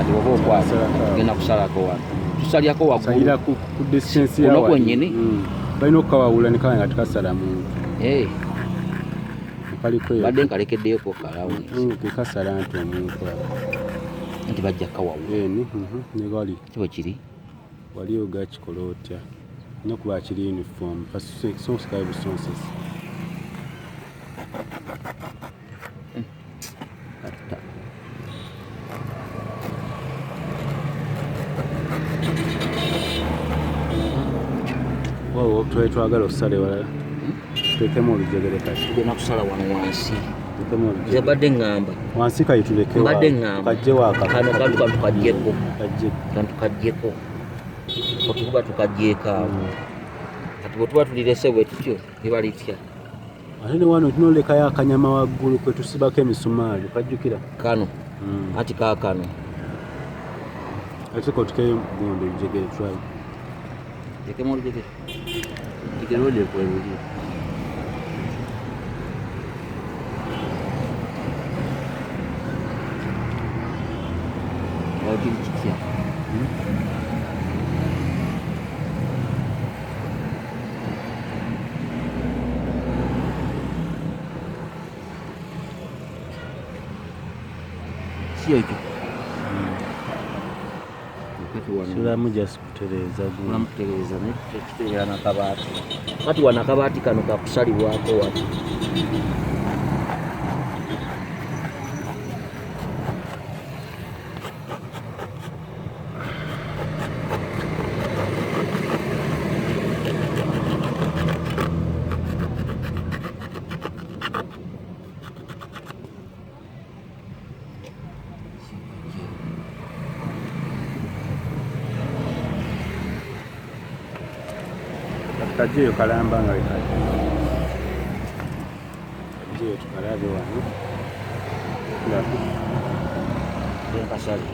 kati oba okwata tugenda kusalako wano tusalyako waggulu ku distance ya wano kwennyini balina okukawawula ne kaba nga tekasala muntu badde nkalekeddeyoko kalawuni tekasala nti omuntu nti bajja kawawula ne wali kiba kiri wali ogakikola otya no kuba kiri uniform sonsikai busonsesi twagala okusala ewalala tutekemu olujegere kati tugenda kusala wano wansi nze mbadde ŋŋamba wansi kayituleke mbadde ŋŋamba kajje waaka kano kantu tukagyeko otukuba tukagyeeko awo kati bwe tuba tulirese bwe tutyo liba litya ate ne wano tunolekayo akanyama waggulu kwe tusibako emisumaali kajjukira kano anti kaakano ate kotukeyo gundi olujegere try tekemu olujegere jegere olyekwebuli kiri kitya si ekyo kiramu just kutereeza kutereeza naye kitereera nakabaati kati wano akabaati kano kakusalibwako wano kajeyo kalamba nga kajeyo tukalabe wano kasale